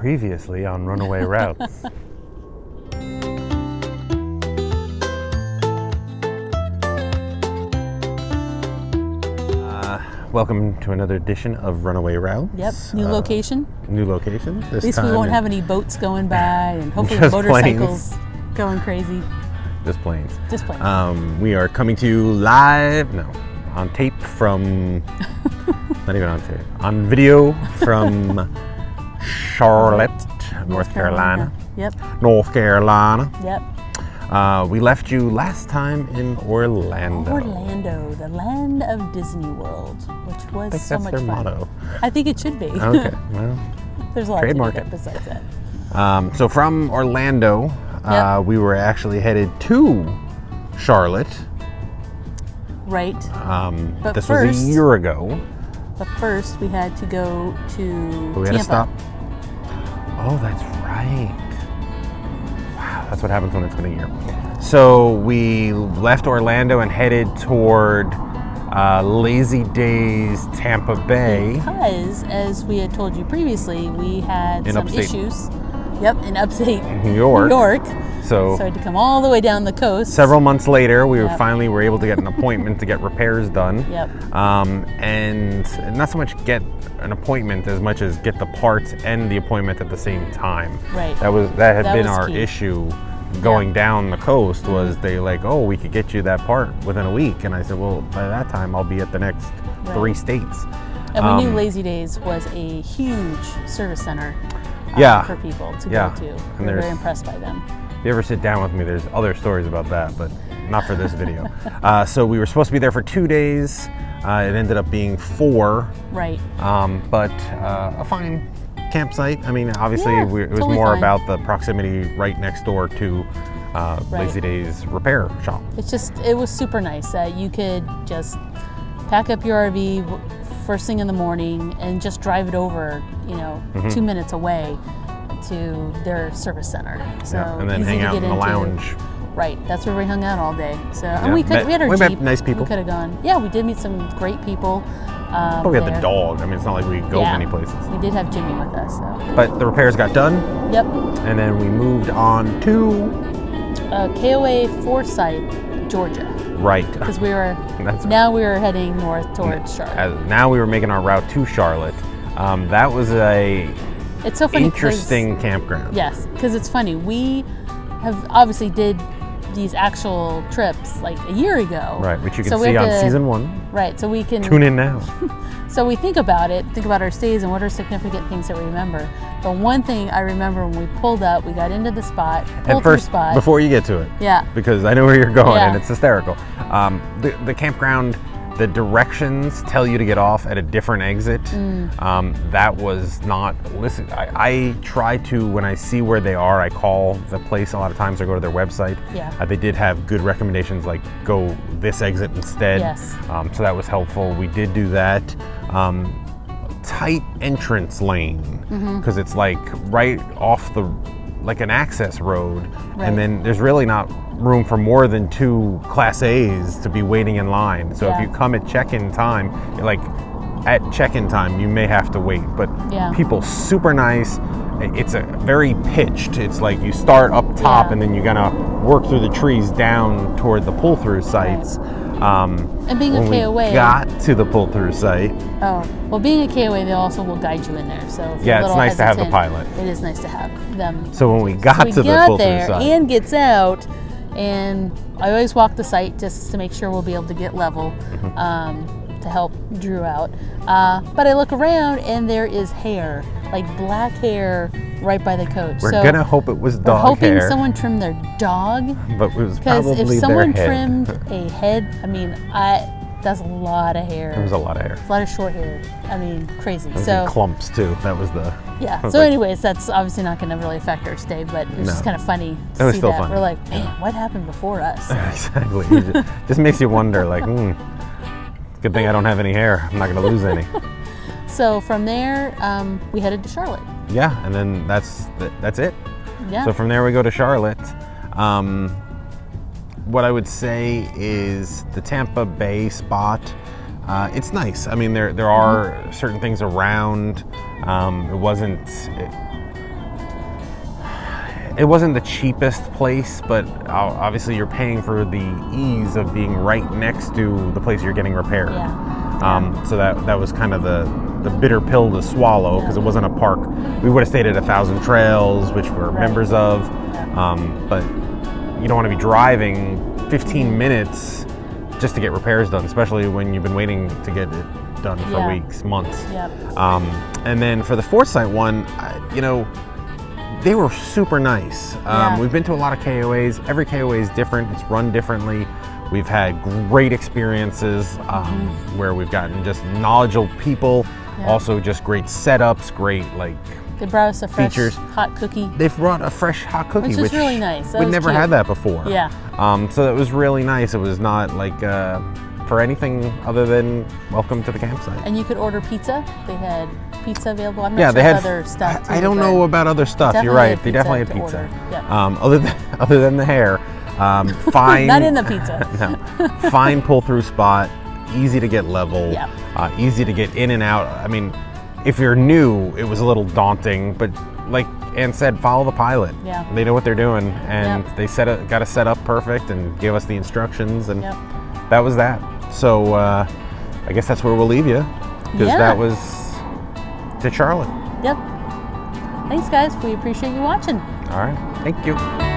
Previously on RunAway Routes. Welcome to another edition of RunAway Routes. Yep, new location. New location. At least we won't have any boats going by and hopefully Just motorcycles planes. going crazy. Just planes. Just planes. We are coming to you live, on tape from, not even on tape, on video from Charlotte, North Carolina. Yep. North Carolina. Yep. We left you last time in Orlando. Orlando, the land of Disney World, which was I think so that's much their fun. motto. I think it should be. Okay, well, There's a lot trademark to do it. besides that. So from Orlando, Yep. we were actually headed to Charlotte. Right. But This first, was a year ago. But first, we had to go to We had Tampa. to stop. Oh, that's right. Wow, that's what happens when it's been a year. So we left Orlando and headed toward Lazy Days Tampa Bay. Because, as we had told you previously, we had In some upstate- issues. Yep, in upstate New York. New York. So So I had to come all the way down the coast. several months later, we Yep. finally were able to get an appointment to get repairs done. Yep. And not so much get an appointment as much as get the parts and the appointment at the same time. Right. That had That been was our key. issue going down the coast. Was they like, oh, we could get you that part within a week, and I said, well, by that time I'll be at the next Right. 3 states. And we knew Lazy Days was a huge service center Yeah. for people to Yeah. go to. And We were there's- very impressed by them. If you ever sit down with me, there's other stories about that, but not for this video. So we were supposed to be there for 2 days. It ended up being 4. Right. But a fine campsite. I mean, obviously, Yeah, it was totally more fine. about the proximity right next door to Lazy Days repair shop. It was super nice that you could just pack up your RV first thing in the morning and just drive it over, 2 minutes away to their service center. So And then easy hang to out get in the into. lounge. Right, that's where we hung out all day. So and Yeah, we had our we met Jeep. nice people. We could have gone. Yeah, we did meet some great people. But we had there. the dog. I mean, it's not like we could go Yeah. many places. We did have Jimmy with us. So. But the repairs got done, Yep. and then we moved on to KOA Forsyth, Georgia, right. because we were That's now we were heading north towards Charlotte. Now we were making our route to Charlotte. That was a It's so funny. 'cause- interesting campground. Yes, because it's funny. We have obviously did these actual trips like a year ago. Right, which you can So we see have on to- season 1. Right, so we can. Tune in now. So we think about our stays and what are significant things that we remember. But one thing I remember when we pulled up, we got into the spot, And pulled through first, spot. before you get to it, Yeah. because I know where you're going Yeah. and it's hysterical. The campground, the directions tell you to get off at a different exit. That was not, listen, I try to, when I see where they are, I call the place a lot of times or go to their website. Yeah. They did have good recommendations like go this exit instead. Yes. So that was helpful. We did do that. Tight entrance lane, because it's like right off like an access road. Right. And then there's really not room for more than 2 Class A's to be waiting in line. So if Yeah. you come at check-in time, like at check-in time, you may have to wait. But Yeah. people super nice. It's a very pitched. It's like you start up top Yeah. and then you're gonna work through the trees down toward the pull-through sites. And being a When KOA. we got to the pull-through site, Being a KOA, they also will guide you in there. So if you're Yeah, a it's little nice to have the hesitant, pilot. It is nice to have them. so when we got So we to the got pull-through there site, and gets out, and I always walk the site just to make sure we'll be able to get level to help Drew out. But I look around and there is hair, like black hair, right by the coach. we're so gonna hope it was we're dog hoping hair, someone trimmed their dog, but it was because probably if someone their head. trimmed a head, I mean, that's a lot of hair. There was a lot of hair. A lot of short hair. I mean, crazy. It was So in clumps too. That was the yeah. I was So like, anyways, that's obviously not going to really affect our stay, but it's just No. kind of funny It to was see still that. funny. We're like, man, what happened before us? exactly. It just makes you wonder. Like, good thing I don't have any hair. I'm not gonna lose any. So from there, we headed to Charlotte. Yeah, and then that's it. Yeah. So from there we go to Charlotte. What I would say is the Tampa Bay spot. It's nice. I mean, there are certain things around. It wasn't it wasn't the cheapest place, but obviously you're paying for the ease of being right next to the place you're getting repaired. Yeah. So that was kind of the bitter pill to swallow, because it wasn't a park. We would have stayed at 1,000 Trails, which we're members of, but you don't want to be driving 15 minutes just to get repairs done, especially when you've been waiting to get it done for weeks, months. And then for the Forsyth one, they were super nice. We've been to a lot of KOAs. Every KOA is different. It's run differently. We've had great experiences where we've gotten just knowledgeable people, also just great setups, great they brought us a fresh features. hot cookie. They've brought a fresh hot cookie, which is really nice. We'd never had that before. So that was really nice. It was not for anything other than welcome to the campsite. And you could order pizza. They had pizza available. I'm not sure if other stuff too. I don't know about other stuff. You're right. They definitely had pizza. Other than the hair, fine. Not in the pizza. No, fine pull-through spot, easy to get level, easy to get in and out. I mean, if you're new, it was a little daunting, but like Ann said, follow the pilot. They know what they're doing, and they got it set up perfect and gave us the instructions, and that was that. So I guess that's where we'll leave you, because that was to Charlotte. Thanks, guys. We appreciate you watching. All right. Thank you.